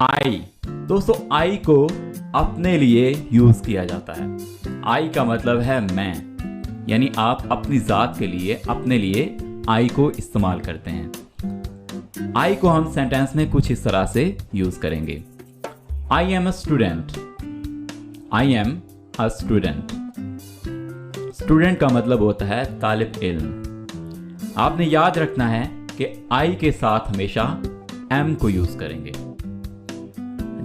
आई। दोस्तों आई को अपने लिए यूज किया जाता है। आई का मतलब है मैं, यानी आप अपनी जात के लिए, अपने लिए आई को इस्तेमाल करते हैं। आई को हम सेंटेंस में कुछ इस तरह से यूज करेंगे। I am a student. I am a student. Student का मतलब होता है तालिब इल्म। आपने याद रखना है कि आई के साथ हमेशा एम को यूज करेंगे।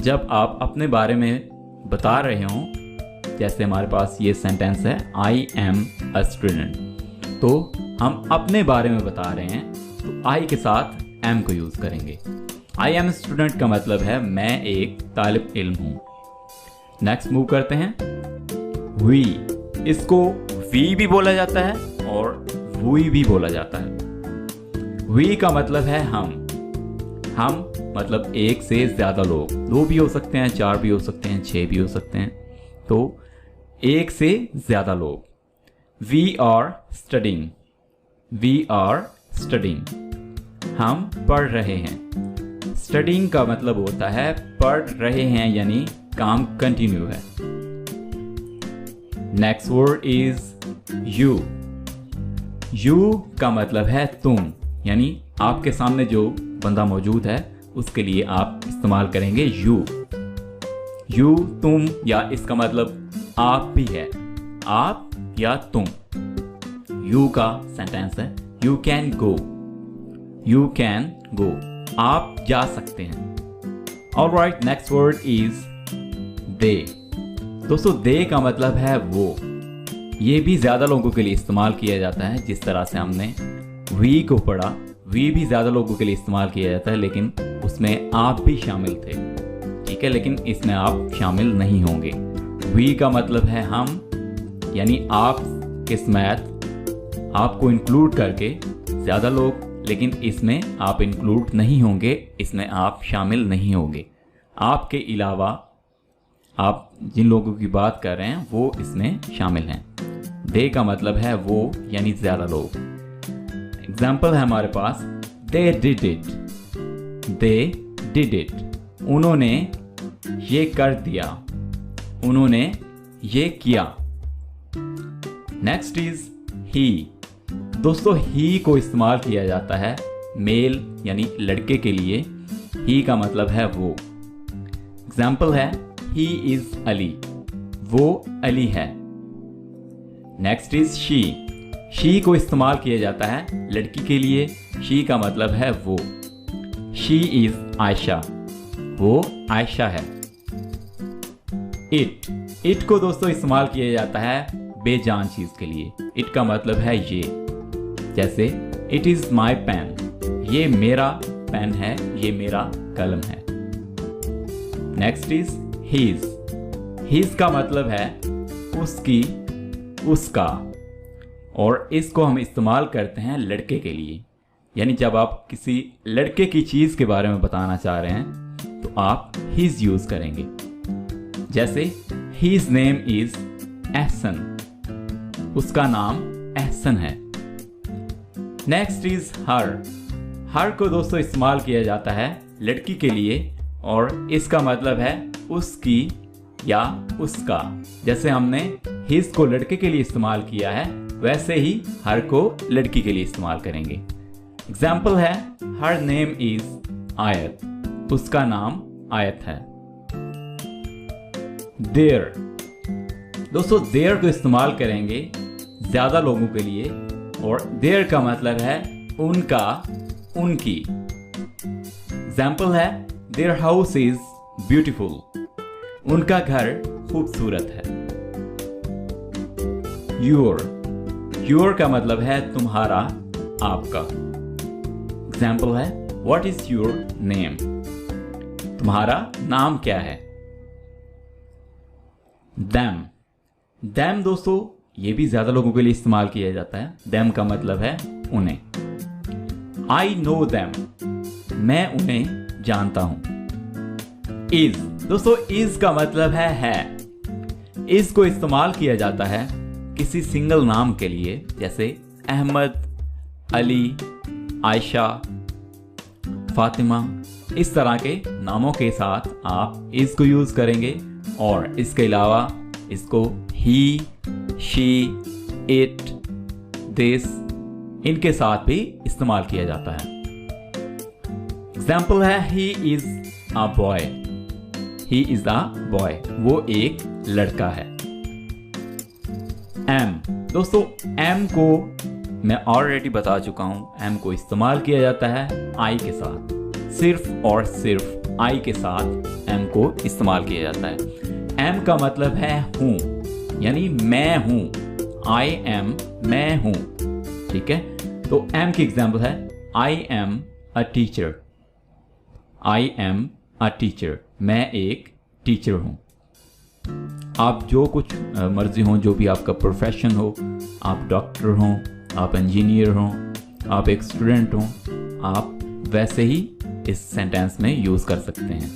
जब आप अपने बारे में बता रहे हों, जैसे हमारे पास ये सेंटेंस है आई एम अ स्टूडेंट, तो हम अपने बारे में बता रहे हैं तो आई के साथ एम को यूज करेंगे। आई एम स्टूडेंट का मतलब है मैं एक तालिब इल्म हूं। नेक्स्ट मूव करते हैं। वी, इसको वी भी बोला जाता है और वुई भी बोला जाता है। वी का मतलब है हम मतलब एक से ज्यादा लोग, दो भी हो सकते हैं, चार भी हो सकते हैं, छह भी हो सकते हैं, तो एक से ज्यादा लोग। We are studying. We are studying, हम पढ़ रहे हैं। स्टडिंग का मतलब होता है पढ़ रहे हैं, यानी काम कंटिन्यू है। Next word is you. You का मतलब है तुम, यानी आपके सामने जो बंदा मौजूद है उसके लिए आप इस्तेमाल करेंगे यू। यू तुम, या इसका मतलब आप भी है, आप या तुम। यू का सेंटेंस है you can go. You can go, आप जा सकते हैं। Alright, next word is they. दोस्तों दे का मतलब है वो। ये भी ज्यादा लोगों के लिए इस्तेमाल किया जाता है। जिस तरह से हमने वी को पढ़ा, वी भी ज्यादा लोगों के लिए इस्तेमाल किया जाता है, लेकिन उसमें आप भी शामिल थे, ठीक है, लेकिन इसमें आप शामिल नहीं होंगे। वी का मतलब है हम, यानी आप के समेत आपको इंक्लूड करके ज्यादा लोग, लेकिन इसमें आप इंक्लूड नहीं होंगे, इसमें आप शामिल नहीं होंगे। आपके अलावा आप जिन लोगों की बात कर रहे हैं वो इसमें शामिल हैं। दे का मतलब है वो, यानी ज्यादा लोग। एग्जाम्पल है हमारे पास, they did it. They did it, उन्होंने ये कर दिया, उन्होंने ये किया। Next is he. दोस्तों ही को इस्तेमाल किया जाता है मेल, यानी लड़के के लिए। ही का मतलब है वो। एग्जाम्पल है ही इज अली, वो अली है। Next is she. शी को इस्तेमाल किया जाता है लड़की के लिए। शी का मतलब है वो। शी इज आयशा, वो आयशा है। इट को दोस्तों इस्तेमाल किया जाता है बेजान चीज के लिए। इट का मतलब है ये, जैसे इट इज माई पेन, ये मेरा पेन है, ये मेरा कलम है। Next is his. हीज का मतलब है उसकी, उसका, और इसको हम इस्तेमाल करते हैं लड़के के लिए। यानी जब आप किसी लड़के की चीज के बारे में बताना चाह रहे हैं तो आप हिज यूज करेंगे। जैसे हिज नेम इज एहसन, उसका नाम एहसन है। नेक्स्ट इज हर। हर को दोस्तों इस्तेमाल किया जाता है लड़की के लिए, और इसका मतलब है उसकी या उसका। जैसे हमने हिज को लड़के के लिए इस्तेमाल किया है, वैसे ही हर को लड़की के लिए इस्तेमाल करेंगे। एग्जाम्पल है हर नेम इज आयत, उसका नाम आयत है। देयर। दोस्तों देयर को इस्तेमाल करेंगे ज्यादा लोगों के लिए, और देयर का मतलब है उनका, उनकी। एग्जाम्पल है देयर हाउस इज ब्यूटीफुल, उनका घर खूबसूरत है। योर का मतलब है तुम्हारा, आपका। एग्जाम्पल है व्हाट इज योर नेम, तुम्हारा नाम क्या है। देम दोस्तों ये भी ज्यादा लोगों के लिए इस्तेमाल किया जाता है। देम का मतलब है उन्हें। आई नो देम, मैं उन्हें जानता हूं। इज। दोस्तों इज का मतलब है। इज को इस्तेमाल किया जाता है किसी सिंगल नाम के लिए, जैसे अहमद, अली, आयशा, फातिमा, इस तरह के नामों के साथ आप इसको यूज करेंगे। और इसके अलावा इसको ही, शी, इट, दिस, इनके साथ भी इस्तेमाल किया जाता है। एग्जाम्पल है he is a boy, he is a boy, वो एक लड़का है। एम, दोस्तों एम को मैं ऑलरेडी बता चुका हूं, एम को इस्तेमाल किया जाता है आई के साथ, सिर्फ और सिर्फ आई के साथ एम को इस्तेमाल किया जाता है। एम का मतलब है हूं, यानी मैं हूं, आई एम, मैं हूं, ठीक है। तो एम की एग्जाम्पल है I am a teacher, I am a teacher, मैं एक टीचर हूं। आप जो कुछ मर्जी हो, जो भी आपका प्रोफेशन हो, आप डॉक्टर हो, आप इंजीनियर हो, आप एक स्टूडेंट हो, आप वैसे ही इस सेंटेंस में यूज कर सकते हैं।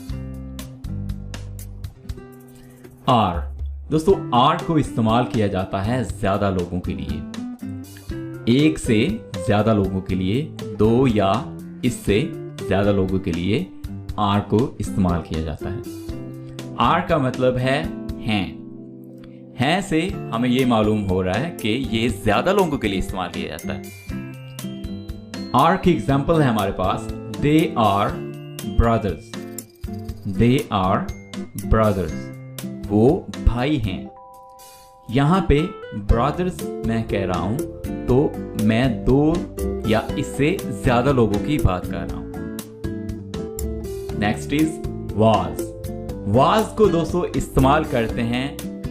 आर, दोस्तों आर को इस्तेमाल किया जाता है ज्यादा लोगों के लिए, एक से ज्यादा लोगों के लिए, दो या इससे ज्यादा लोगों के लिए आर को इस्तेमाल किया जाता है। आर का मतलब है हैं से हमें यह मालूम हो रहा है कि ये ज्यादा लोगों के लिए इस्तेमाल किया जाता है। आर की एग्जाम्पल है हमारे पास they are brothers, they are brothers, वो भाई हैं। यहां पे ब्रदर्स मैं कह रहा हूं तो मैं दो या इससे ज्यादा लोगों की बात कर रहा हूं। Next is was. वाज को दोस्तों इस्तेमाल करते हैं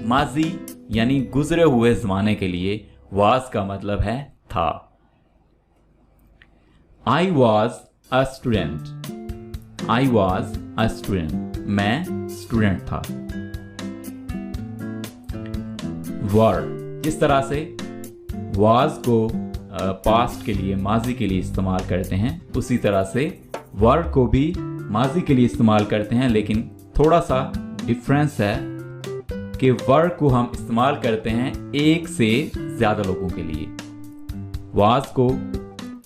माजी यानी गुजरे हुए जमाने के लिए। वाज का मतलब है था। I was a student, I was a student, मैं स्टूडेंट था। वर, जिस तरह से वाज को पास्ट के लिए, माजी के लिए इस्तेमाल करते हैं, उसी तरह से वर को भी माजी के लिए इस्तेमाल करते हैं, लेकिन थोड़ा सा डिफरेंस है कि वर को हम इस्तेमाल करते हैं एक से ज्यादा लोगों के लिए। वाज को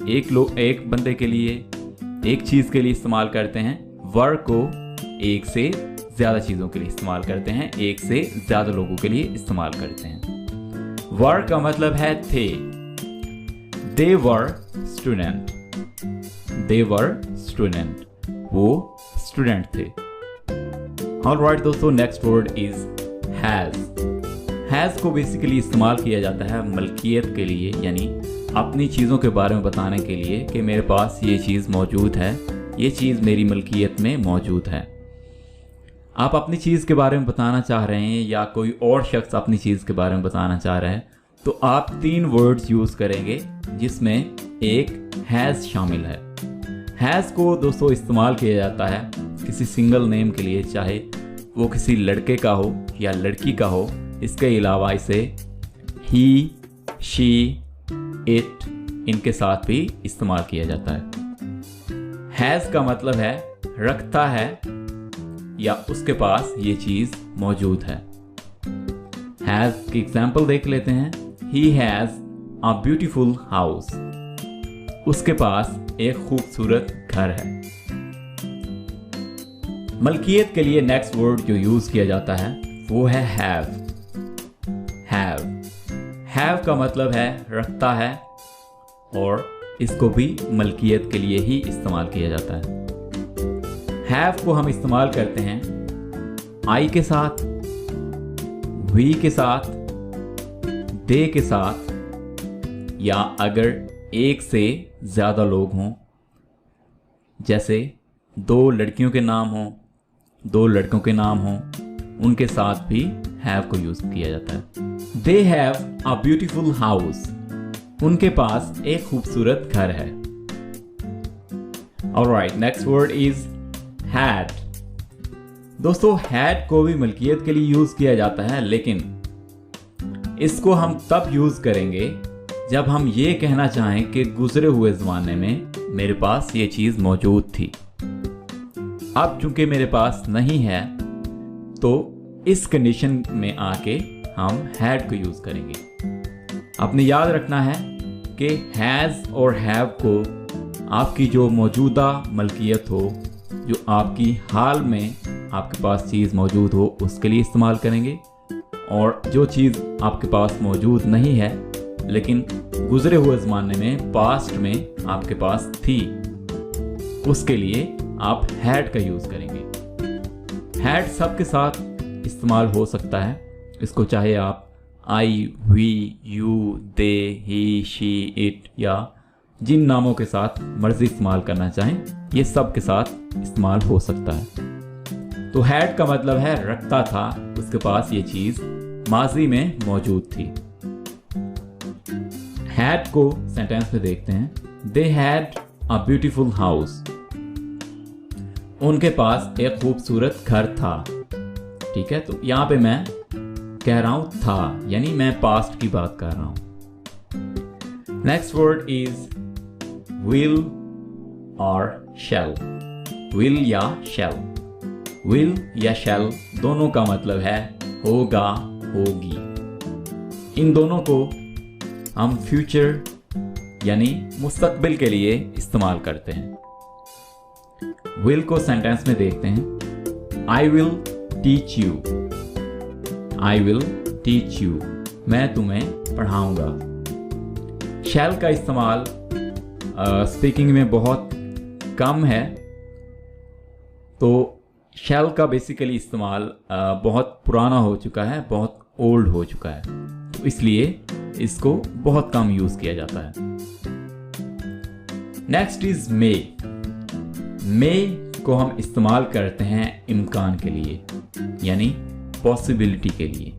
एक बंदे के लिए, एक चीज के लिए इस्तेमाल करते हैं। वर को एक से ज्यादा चीजों के लिए इस्तेमाल करते हैं, एक से ज्यादा लोगों के लिए इस्तेमाल करते हैं। वर का मतलब है थे। दे वर स्टूडेंट, दे वर स्टूडेंट, वो स्टूडेंट थे। ऑलराइट दोस्तों, next word is has. Has को बेसिकली इस्तेमाल किया जाता है मलकियत के लिए, यानी अपनी चीज़ों के बारे में बताने के लिए कि मेरे पास ये चीज़ मौजूद है, ये चीज़ मेरी मलकियत में मौजूद है। आप अपनी चीज़ के बारे में बताना चाह रहे हैं या कोई और शख्स अपनी चीज़ के बारे में बताना चाह रहा है, तो आप 3 वर्ड्स यूज़ करेंगे जिसमें एक हैज़ शामिल है। हैज़ को दोस्तों इस्तेमाल किया जाता है किसी सिंगल नेम के लिए, चाहे वो किसी लड़के का हो या लड़की का हो। इसके अलावा इसे ही, शी, इट, इनके साथ भी इस्तेमाल किया जाता है। हैज़ का मतलब है रखता है या उसके पास ये चीज़ मौजूद है। हैज़ की एग्जाम्पल देख लेते हैं। He has a beautiful house, उसके पास एक खूबसूरत घर है। मलकियत के लिए नेक्स्ट वर्ड जो यूज किया जाता है वो है हैव। हैव, हैव का मतलब है रखता है, और इसको भी मलकियत के लिए ही इस्तेमाल किया जाता है। हैव को हम इस्तेमाल करते हैं आई के साथ, वी के साथ, दे के साथ, या अगर एक से ज्यादा लोग हों, जैसे 2 लड़कियों के नाम हों, 2 लड़कों के नाम हों, उनके साथ भी हैव को यूज किया जाता है। They have a beautiful house, उनके पास एक खूबसूरत घर है। Alright, next word is had. दोस्तों हैड को भी मलकियत के लिए यूज किया जाता है, लेकिन इसको हम तब यूज करेंगे जब हम ये कहना चाहें कि गुजरे हुए जमाने में मेरे पास ये चीज मौजूद थी। अब चूंकि मेरे पास नहीं है, तो इस कंडीशन में आके हम हैड को यूज करेंगे। आपने याद रखना है कि हैज और हैव को आपकी जो मौजूदा मलकियत हो, जो आपकी हाल में आपके पास चीज़ मौजूद हो, उसके लिए इस्तेमाल करेंगे। और जो चीज़ आपके पास मौजूद नहीं है लेकिन गुज़रे हुए ज़माने में, पास्ट में आपके पास थी, उसके लिए आप हैड का यूज़ करेंगे। हैड सबके साथ इस्तेमाल हो सकता है। इसको चाहे आप I, we, you, they, he, she, it या जिन नामों के साथ मर्जी इस्तेमाल करना चाहें, ये सब के साथ इस्तेमाल हो सकता है। तो हैड का मतलब है रखता था, उसके पास ये चीज़ माजी में मौजूद थी। हैड को सेंटेंस में देखते हैं। They had a beautiful house. उनके पास एक खूबसूरत घर था। ठीक है, तो यहां पे मैं कह रहा हूं था, यानी मैं पास्ट की बात कर रहा हूं। नेक्स्ट वर्ड इज विल और शैल। विल या शैल। विल या शैल दोनों का मतलब है होगा, होगी। इन दोनों को हम फ्यूचर यानी मुस्तकबिल के लिए इस्तेमाल करते हैं। विल को सेंटेंस में देखते हैं। I will teach you. I will teach you, मैं तुम्हें पढ़ाऊंगा। शैल का इस्तेमाल स्पीकिंग में बहुत कम है, तो शैल का बेसिकली इस्तेमाल बहुत पुराना हो चुका है, बहुत ओल्ड हो चुका है, तो इसलिए इसको बहुत कम यूज किया जाता है। नेक्स्ट इज मे। मे को हम इस्तेमाल करते हैं इम्कान के लिए, यानी पॉसिबिलिटी के लिए।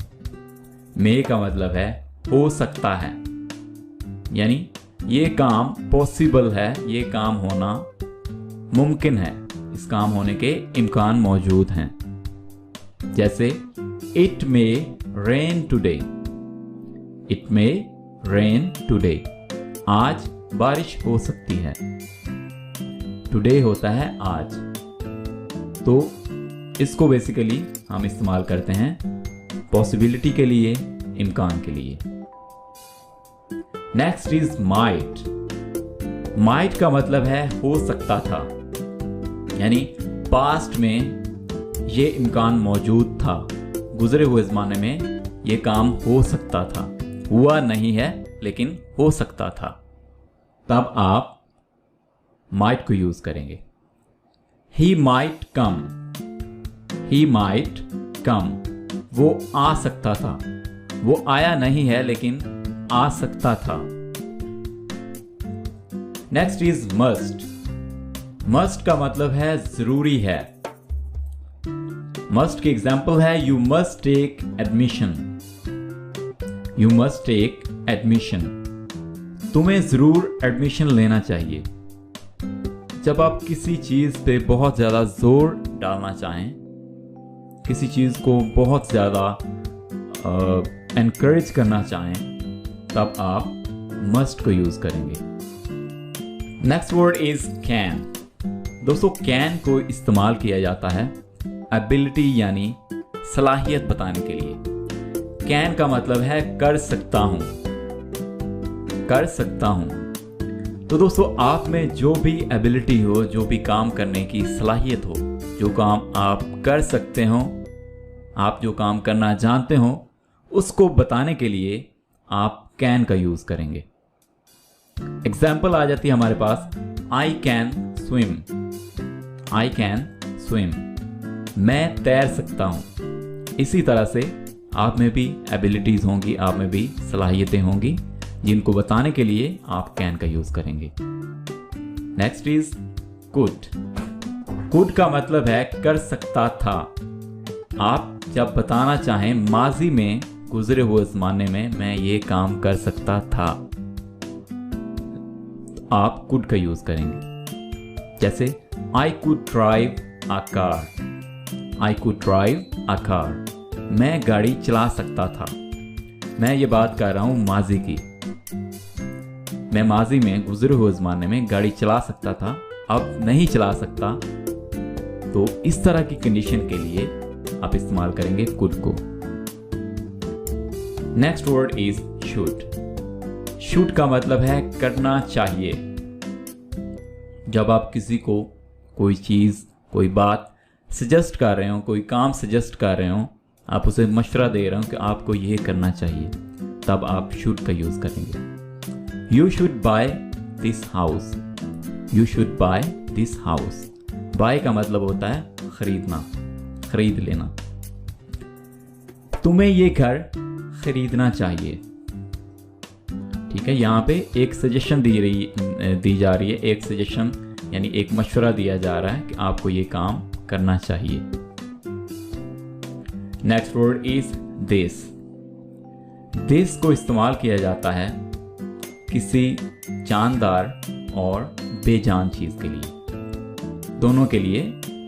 मे का मतलब है हो सकता है, यानी ये काम पॉसिबल है, ये काम होना मुमकिन है, इस काम होने के इम्कान मौजूद हैं। जैसे it may rain today. It may rain today, आज बारिश हो सकती है। टुडे होता है आज, तो इसको बेसिकली हम इस्तेमाल करते हैं पॉसिबिलिटी के लिए, इम्कान के लिए। Next is might. माइट का मतलब है हो सकता था, यानी पास्ट में ये इम्कान मौजूद था, गुजरे हुए ज़माने में ये काम हो सकता था, हुआ नहीं है लेकिन हो सकता था, तब आप माइट को यूज करेंगे। He might come. He might come, वो आ सकता था, वो आया नहीं है लेकिन आ सकता था। Next is must. मस्ट का मतलब है जरूरी है। मस्ट की एग्जाम्पल है you must take admission. You must take admission, तुम्हें जरूर एडमिशन लेना चाहिए। जब आप किसी चीज पे बहुत ज्यादा जोर डालना चाहें, किसी चीज को बहुत ज्यादा एनकरेज करना चाहें, तब आप मस्ट को यूज करेंगे। Next word is can. दोस्तों, कैन को इस्तेमाल किया जाता है एबिलिटी यानी सलाहियत बताने के लिए। कैन का मतलब है कर सकता हूं, कर सकता हूं। तो दोस्तों, आप में जो भी एबिलिटी हो, जो भी काम करने की सलाहियत हो, जो काम आप कर सकते हो, आप जो काम करना जानते हो, उसको बताने के लिए आप कैन का यूज करेंगे। एग्जाम्पल आ जाती है हमारे पास, I can swim. I can swim, मैं तैर सकता हूं। इसी तरह से आप में भी एबिलिटीज होंगी, आप में भी सलाहियतें होंगी, जिनको बताने के लिए आप कैन का यूज करेंगे। Next is could. कुड का मतलब है कर सकता था। आप जब बताना चाहें माजी में, गुजरे हुए जमाने में, मैं ये काम कर सकता था, तो आप कुड का यूज करेंगे। जैसे I could drive a car. I could drive a car, मैं गाड़ी चला सकता था। मैं ये बात कर रहा हूं माजी की। मैं माजी में, गुजरे हुए जमाने में गाड़ी चला सकता था, अब नहीं चला सकता। तो इस तरह की कंडीशन के लिए आप इस्तेमाल करेंगे कुड को। Next word is should. Should का मतलब है करना चाहिए। जब आप किसी को कोई चीज़, कोई बात सजेस्ट कर रहे हो, कोई काम सजेस्ट कर रहे हो, आप उसे मशवरा दे रहे हो कि आपको ये करना चाहिए, तब आप शुड का यूज़ करेंगे। You should buy this house, you should buy this house. Buy का मतलब होता है खरीदना, खरीद लेना। तुम्हें ये घर खरीदना चाहिए। ठीक है, यहाँ पे एक सजेशन दी जा रही है, एक सजेशन यानी एक मशवरा दिया जा रहा है कि आपको ये काम करना चाहिए। Next word is this. This को इस्तेमाल किया जाता है किसी जानदार और बेजान चीज के लिए, दोनों के लिए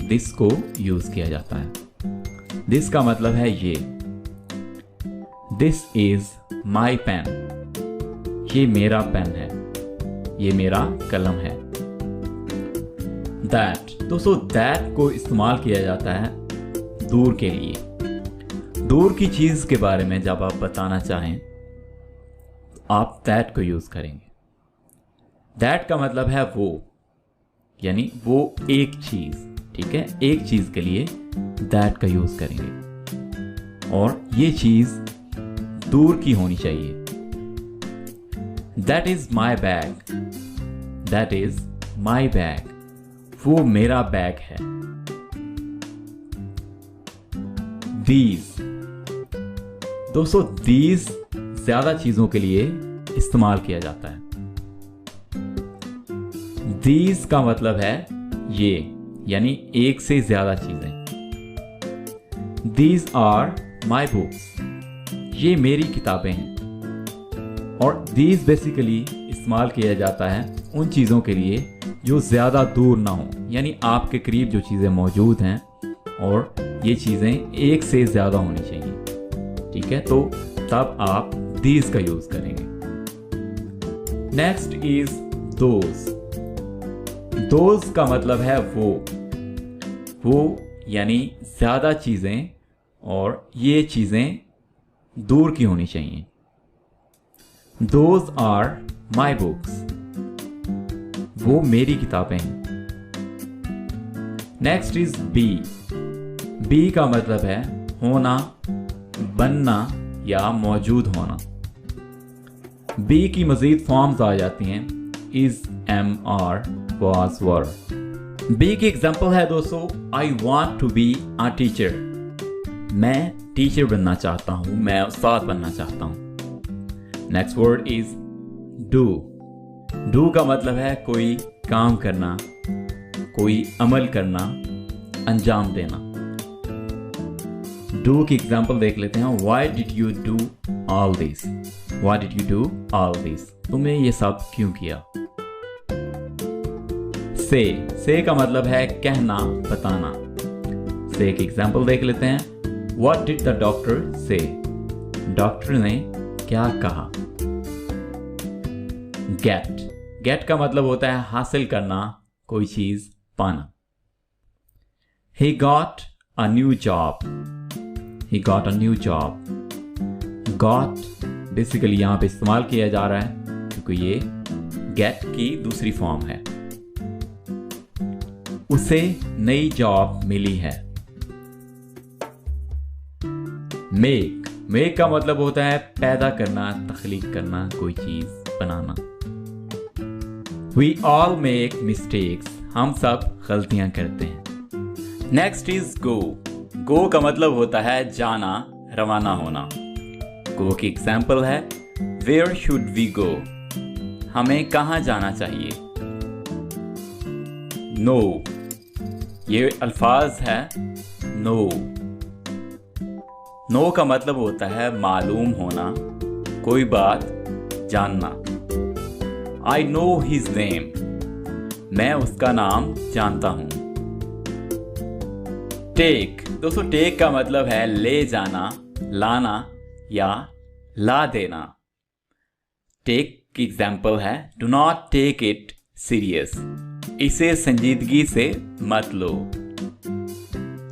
दिस को यूज किया जाता है। दिस का मतलब है ये। दिस इज माई पेन, ये मेरा पेन है, ये मेरा कलम है। दैट, दोस्तों दैट को इस्तेमाल किया जाता है दूर के लिए। दूर की चीज के बारे में जब आप बताना चाहें आप दैट को यूज करेंगे। दैट का मतलब है वो, यानी वो एक चीज। ठीक है, एक चीज के लिए दैट का यूज करेंगे और ये चीज दूर की होनी चाहिए। That is my bag, that is my bag, वो मेरा बैग है। दीज, दोस्तों दीज ज्यादा चीजों के लिए इस्तेमाल किया जाता है। दीज का मतलब है ये, यानी एक से ज्यादा चीजें। दीज आर माई बुक्स, ये मेरी किताबें हैं। और दीज बेसिकली इस्तेमाल किया जाता है उन चीज़ों के लिए जो ज़्यादा दूर ना हो, यानी आपके करीब जो चीज़ें मौजूद हैं और ये चीज़ें एक से ज़्यादा होनी चाहिए। ठीक है, तो तब आप दीज का यूज़ करेंगे। Next is those. दोज का मतलब है वो यानी ज़्यादा चीज़ें और ये चीज़ें दूर की होनी चाहिए। Those are my books, वो मेरी किताबें हैं। Next is B. बी का मतलब है होना, बनना या मौजूद होना। बी की मजीद फॉर्म्स आ जाती हैं is, am, are, was, were. Be की एग्जाम्पल है दोस्तों, I want to be a teacher, मैं टीचर बनना चाहता हूं, मैं उस्ताद बनना चाहता हूं। Next word is do. Do का मतलब है कोई काम करना, कोई अमल करना, अंजाम देना। डू की एग्जाम्पल देख लेते हैं। Why did you do all this? Why did you do all this? तुमने ये सब क्यों किया? Say का मतलब है कहना, बताना। Say की एग्जाम्पल देख लेते हैं। What did the doctor say? Doctor ने क्या कहा? Get का मतलब होता है हासिल करना, कोई चीज पाना। He got a new job. He got a new job. Got basically यहां पे इस्तेमाल किया जा रहा है क्योंकि ये get की दूसरी फॉर्म है। उसे नई जॉब मिली है। मेक का मतलब होता है पैदा करना, तख्लीक करना, कोई चीज बनाना। We all make mistakes. हम सब गलतियां करते हैं। नेक्स्ट इज गो का मतलब होता है जाना, रवाना होना। गो की एग्जाम्पल है Where should we go? हमें कहाँ जाना चाहिए? नो, ये अल्फाज है नो। नो का मतलब होता है मालूम होना, कोई बात जानना। I know his name. मैं उसका नाम जानता हूं। टेक, दोस्तों टेक का मतलब है ले जाना, लाना या ला देना। टेक की एग्जाम्पल है do not take it serious, इसे संजीदगी से मत लो।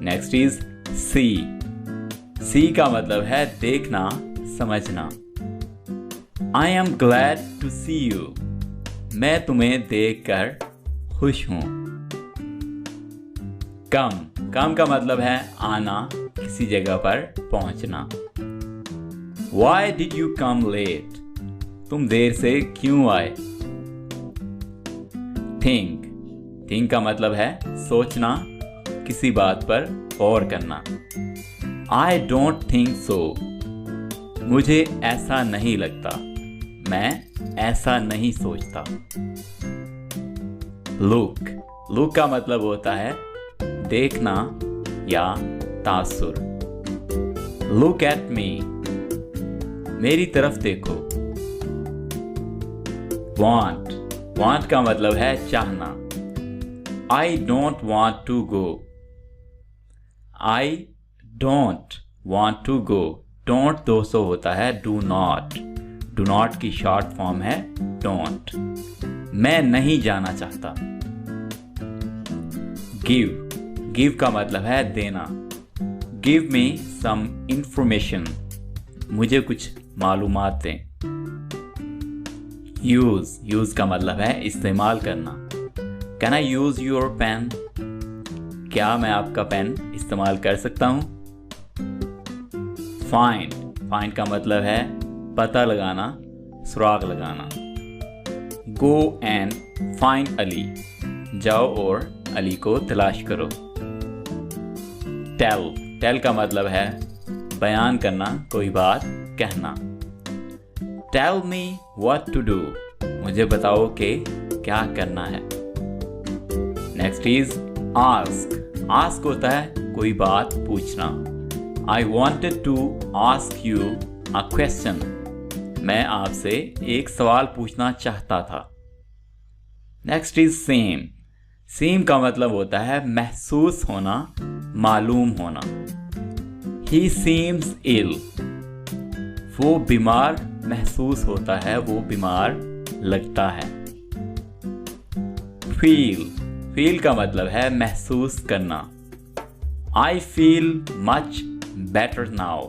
नेक्स्ट इज सी का मतलब है देखना, समझना। I am glad to see you. मैं तुम्हें देखकर खुश हूं। कम का मतलब है आना, किसी जगह पर पहुंचना। Why did you come late? तुम देर से क्यों आए? Think का मतलब है सोचना, किसी बात पर गौर करना। I don't think so. मुझे ऐसा नहीं लगता, मैं ऐसा नहीं सोचता। Look का मतलब होता है देखना या तासुर। Look at me, मेरी तरफ देखो। Want का मतलब है चाहना। I don't want to go. I don't want to go. Don't दोस्तों होता है do not की शॉर्ट फॉर्म है don't। मैं नहीं जाना चाहता। Give का मतलब है देना। Give me some information, मुझे कुछ मालूमात दें। Use का मतलब है इस्तेमाल करना। Can I use your pen? क्या मैं आपका पेन इस्तेमाल कर सकता हूं? Find का मतलब है पता लगाना, सुराग लगाना। Go and find Ali, जाओ और अली को तलाश करो। Tell का मतलब है बयान करना, कोई बात कहना। Tell me what to do, मुझे बताओ कि क्या करना है। Next is ask होता है कोई बात पूछना। I wanted to ask you a question, मैं आपसे एक सवाल पूछना चाहता था। Next is seem का मतलब होता है महसूस होना, मालूम होना। He seems ill, वो बीमार महसूस होता है, वो बीमार लगता है। Feel का मतलब है महसूस करना। I feel much better now,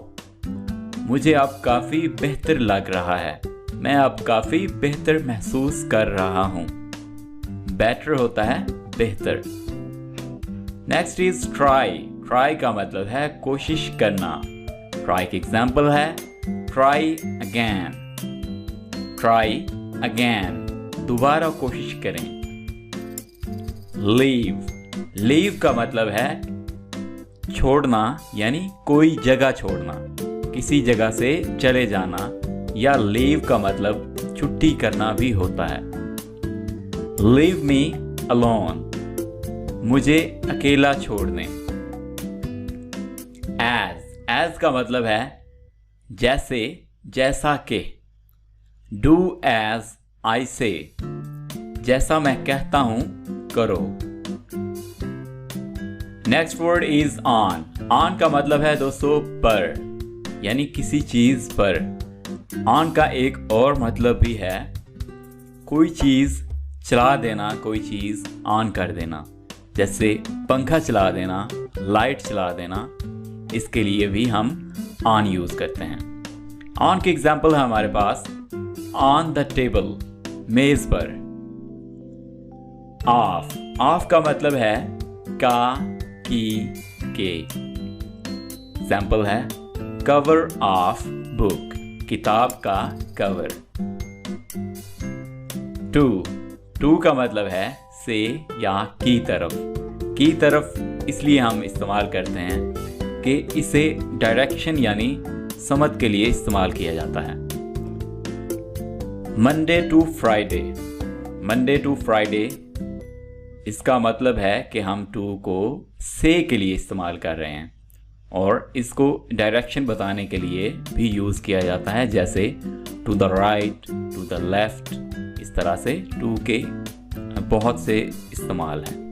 मुझे अब काफी बेहतर लग रहा है, मैं अब काफी बेहतर महसूस कर रहा हूं। बेटर होता है बेहतर। नेक्स्ट इज ट्राई का मतलब है कोशिश करना। ट्राई का एग्जाम्पल है ट्राई अगेन, दोबारा कोशिश करें। लीव का मतलब है छोड़ना, यानी कोई जगह छोड़ना, किसी जगह से चले जाना, या लीव का मतलब छुट्टी करना भी होता है। लीव मी अलोन, मुझे अकेला छोड़ दें। एज का मतलब है जैसे, जैसा के। डू एज आई से, जैसा मैं कहता हूं करो। नेक्स्ट वर्ड इज ऑन का मतलब है दोस्तों पर, यानी किसी चीज पर। ऑन का एक और मतलब भी है कोई चीज चला देना, कोई चीज ऑन कर देना, जैसे पंखा चला देना, लाइट चला देना, इसके लिए भी हम ऑन यूज करते हैं। ऑन के एग्जाम्पल है हमारे पास ऑन द टेबल, मेज पर। ऑफ का मतलब है का, की, के। एग्जाम्पल है कवर ऑफ बुक, किताब का कवर। टू का मतलब है से या की तरफ इसलिए हम इस्तेमाल करते हैं कि इसे डायरेक्शन यानी समझ के लिए इस्तेमाल किया जाता है। मंडे टू फ्राइडे इसका मतलब है कि हम टू को से के लिए इस्तेमाल कर रहे हैं, और इसको डायरेक्शन बताने के लिए भी यूज किया जाता है, जैसे to the right, to the left. इस तरह से टू के बहुत से इस्तेमाल हैं।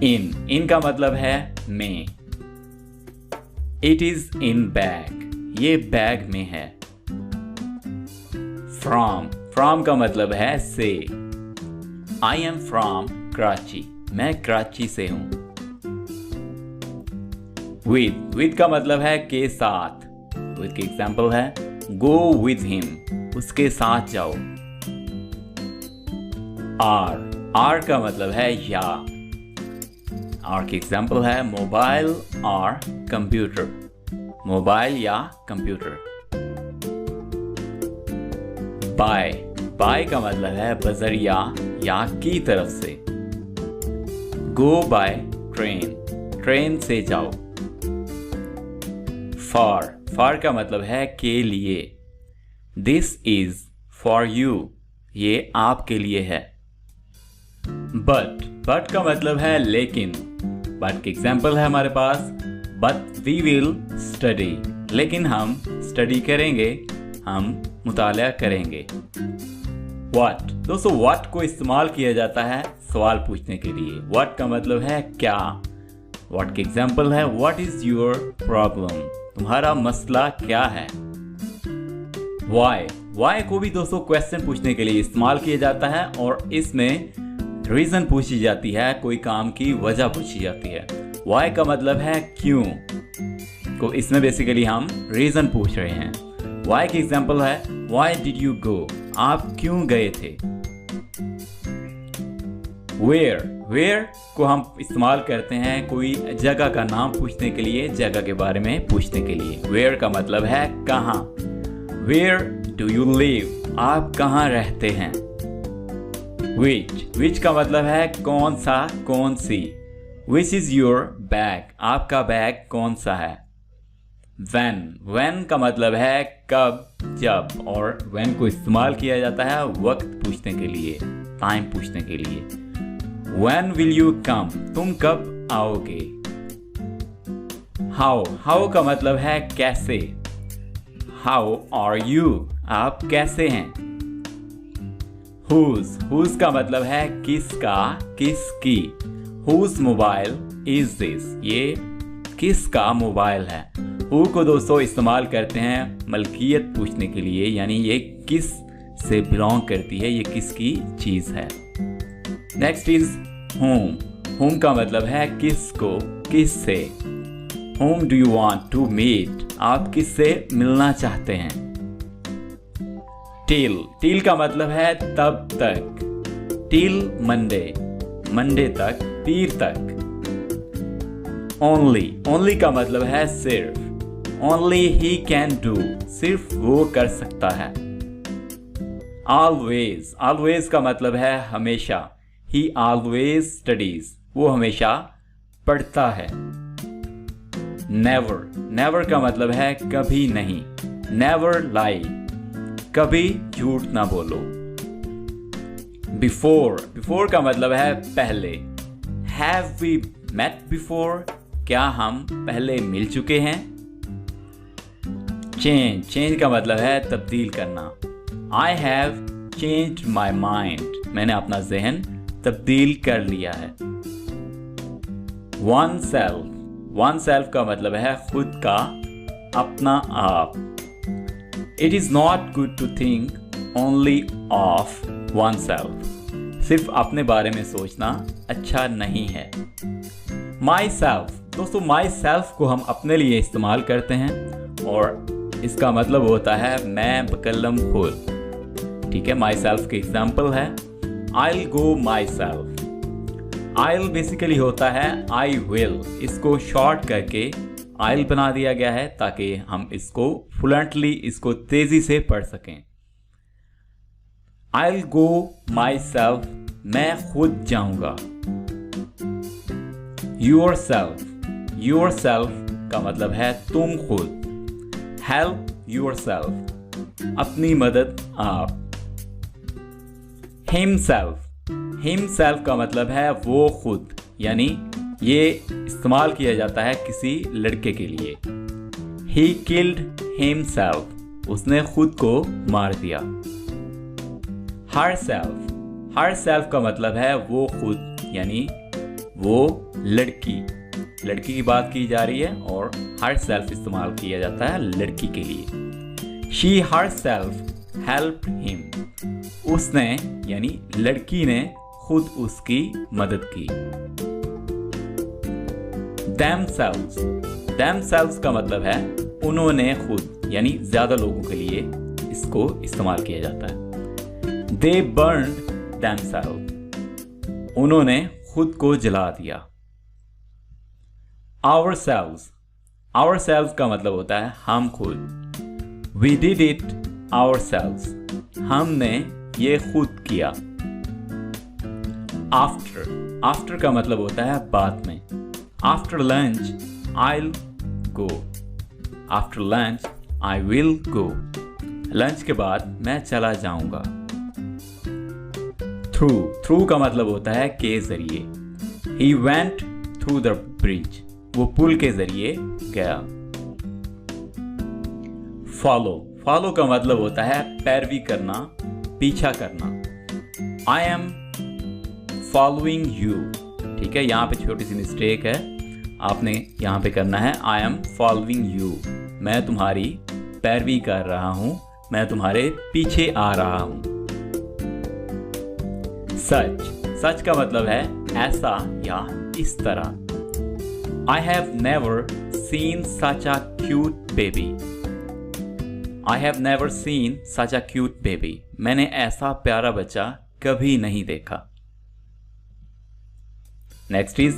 इन का मतलब है में। इट इज इन बैग, ये बैग में है। फ्रॉम का मतलब है से। आई एम फ्रॉम कराची, मैं कराची से हूं। विद का मतलब है के साथ। विद के एग्जाम्पल है गो विद हिम, उसके साथ जाओ। आर का मतलब है या। आर की एग्जाम्पल है मोबाइल और कंप्यूटर, मोबाइल या कंप्यूटर। बाय, बाय का मतलब है बजरिया या की तरफ से। गो बाय ट्रेन, ट्रेन से जाओ। फॉर, फॉर का मतलब है के लिए। दिस इज फॉर यू, ये आपके लिए है। बट, बट का मतलब है लेकिन। बट की एग्जाम्पल है हमारे पास बट वी विल स्टडी, लेकिन हम स्टडी करेंगे, हम मुताला करेंगे। व्हाट, दोस्तों व्हाट को इस्तेमाल किया जाता है सवाल पूछने के लिए। व्हाट का मतलब है क्या। व्हाट की एग्जाम्पल है व्हाट इज योर प्रॉब्लम, तुम्हारा मसला क्या है। वाई, वाई को भी दोस्तों क्वेश्चन पूछने के लिए इस्तेमाल किया जाता है और इसमें रीजन पूछी जाती है, कोई काम की वजह पूछी जाती है। वाई का मतलब है क्यों, तो इसमें बेसिकली हम रीजन पूछ रहे हैं। वाई की एग्जाम्पल है वाई डिड यू गो, आप क्यों गए थे। वेयर, वेयर को हम इस्तेमाल करते हैं कोई जगह का नाम पूछने के लिए, जगह के बारे में पूछने के लिए। वेयर का मतलब है कहाँ। वेयर डू यू लिव, आप कहाँ रहते हैं। विच, विच का मतलब है कौन सा, कौन सी। विच इज योर बैग, आपका बैग कौन सा है। व्हेन, व्हेन का मतलब है कब, जब, और व्हेन को इस्तेमाल किया जाता है वक्त पूछने के लिए, टाइम पूछने के लिए। व्हेन विल यू कम, तुम कब आओगे। हाउ, हाउ का मतलब है कैसे। हाउ आर यू, आप कैसे हैं। हुज, हुज का मतलब है किसका, किसकी। हुज मोबाइल इज दिस, ये किसका मोबाइल है। हु को दोस्तों इस्तेमाल करते हैं मलकियत पूछने के लिए, यानी ये किस से बिलोंग करती है, ये किसकी चीज है। नेक्स्ट इज होम, होम का मतलब है किसको, किससे। Whom do you want to meet, आप किससे मिलना चाहते हैं। टिल, टिल का मतलब है तब तक। टिल मंडे, मंडे तक, पीर तक। ओनली, ओनली का मतलब है सिर्फ। ओनली ही कैन डू, सिर्फ वो कर सकता है। ऑलवेज, ऑलवेज का मतलब है हमेशा। ही ऑलवेज स्टडीज, वो हमेशा पढ़ता है। नेवर, नेवर का मतलब है कभी नहीं। नेवर लाई, कभी झूठ ना बोलो। बिफोर, बिफोर का मतलब है पहले। हैव वी मेट बिफोर, क्या हम पहले मिल चुके हैं। चेंज, चेंज का मतलब है तब्दील करना। I have changed my mind, मैंने अपना जहन तब्दील कर लिया है। वन सेल्फ, वन सेल्फ का मतलब है खुद का, अपना आप। It is not good to think only of oneself, सिर्फ अपने बारे में सोचना अच्छा नहीं है। Myself, दोस्तों myself को हम अपने लिए इस्तेमाल करते हैं और इसका मतलब होता है मैं बकलम खुद। ठीक है, myself की एग्जाम्पल है I'll go myself। I'll basically होता है I will, इसको शॉर्ट करके I'll बना दिया गया है ताकि हम इसको फ्लुएंटली, इसको तेजी से पढ़ सकें। I'll go myself, मैं खुद जाऊंगा। Yourself, yourself का मतलब है तुम खुद। Help yourself, अपनी मदद आप। Himself, himself का मतलब है वो खुद, यानी ये इस्तेमाल किया जाता है किसी लड़के के लिए। He killed himself, उसने खुद को मार दिया। Herself, herself का मतलब है वो खुद, यानी वो लड़की, लड़की की बात की जा रही है और herself इस्तेमाल किया जाता है लड़की के लिए। She herself helped him, उसने यानी लड़की ने खुद उसकी मदद की। Themselves, themselves का मतलब है उन्होंने खुद, यानी ज्यादा लोगों के लिए इसको इस्तेमाल किया जाता है। They burned themselves, उन्होंने खुद को जला दिया। ourselves का मतलब होता है हम खुद। we did it ourselves, हमने ये खुद किया। after का मतलब होता है बाद में। after lunch I'll go, after lunch I will go, lunch के बाद मैं चला जाऊंगा। थ्रू का मतलब होता है के जरिए। he went through the bridge, वो पुल के जरिए गया। फॉलो का मतलब होता है पैरवी करना, पीछा करना। I am following you, ठीक है, यहाँ पे छोटी सी मिस्टेक है, आपने यहाँ पे करना है I am following you, मैं तुम्हारी पैरवी कर रहा हूँ, मैं तुम्हारे पीछे आ रहा हूँ। सच का मतलब है ऐसा या इस तरह। I have never seen such a cute baby, I have never seen such a cute baby, मैंने ऐसा प्यारा बच्चा कभी नहीं देखा। नेक्स्ट इज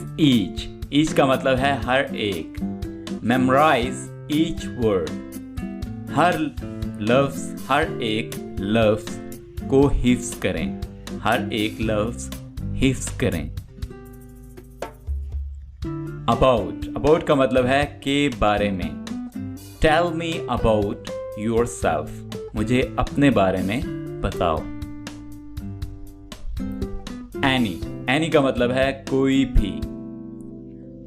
ईच का मतलब है हर एक। मेमोराइज ईच वर्ड, हर लफ्ज, हर एक लफ्ज को हिफ्ज करें, हर एक लफ्ज हिफ्ज करें। अबाउट का मतलब है के बारे में। टेल मी अबाउट योरसेल्फ, मुझे अपने बारे में बताओ। एनी का मतलब है कोई भी।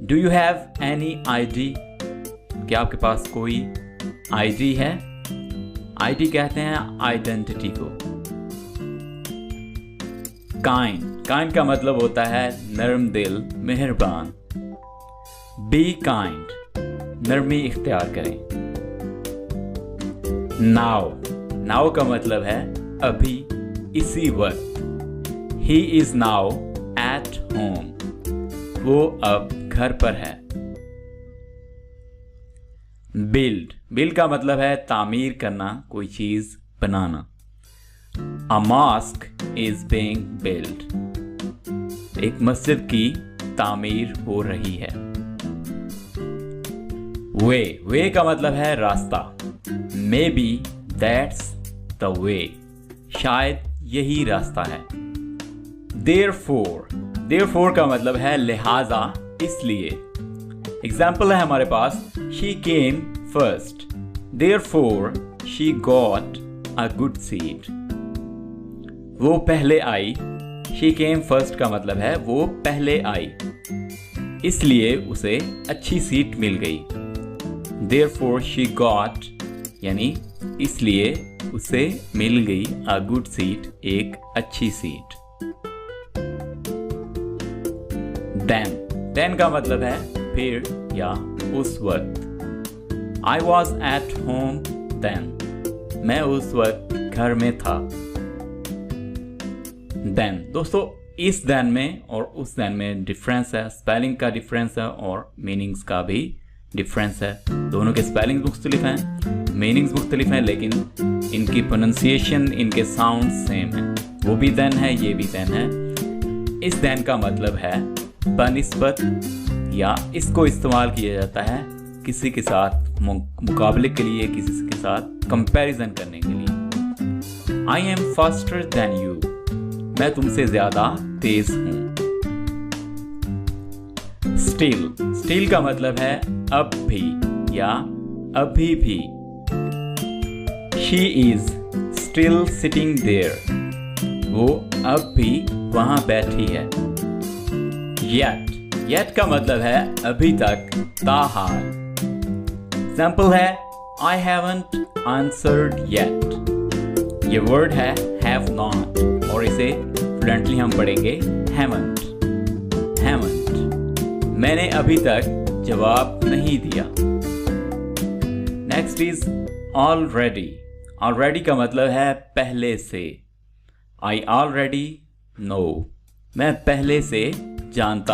Do you have any ID, क्या आपके पास कोई आईडी है? आईडी कहते हैं आइडेंटिटी को। काइंड का मतलब होता है नर्म दिल, मेहरबान। बी काइंड, नरमी इख्तियार करें। नाउ का मतलब है अभी, इसी वक्त। He is now at home, वो अब घर पर है। बिल्ड का मतलब है तामीर करना, कोई चीज बनाना। A mosque is being built, एक मस्जिद की तामीर हो रही है। वे का मतलब है रास्ता। Maybe that's the way, शायद यही रास्ता है। Therefore का मतलब है लिहाजा, इसलिए। एग्जाम्पल है हमारे पास, she came first, therefore she got a good seat, वो पहले आई। she came first का मतलब है वो पहले आई, इसलिए उसे अच्छी सीट मिल गई। therefore she got, यानी इसलिए उसे मिल गई a good seat, एक अच्छी सीट। then का मतलब है फिर या उस वक्त। I was at home then, मैं उस वक्त घर में था। दोस्तों इस then में और उस then में डिफरेंस है, स्पेलिंग का डिफरेंस है और मीनिंग्स का भी डिफरेंस है। दोनों के स्पेलिंग मुख्तलिफ हैं, मीनिंग्स मुख्तलिफ हैं, लेकिन इनकी प्रोनंसिएशन, इनके साउंड सेम है। वो भी then है, ये भी then है। इस then का मतलब है बनिस्बत, या इसको इस्तेमाल किया जाता है किसी के साथ मुकाबले के लिए, किसी के साथ कंपैरिजन करने के लिए। I am faster than you, मैं तुमसे ज्यादा तेज हूं। स्टिल का मतलब है अब भी या अभी भी। She is still sitting there, वो अब भी वहां बैठी है। Yet का मतलब है अभी तक, ताहाल। एग्जाम्पल है I haven't answered yet, ये वर्ड है have not, और इसे फ्लुएंटली हम पढ़ेंगे haven't। मैंने अभी तक जवाब नहीं दिया। नेक्स्ट इज ऑलरेडी का मतलब है पहले से। I already know, मैं पहले से जानता हूं।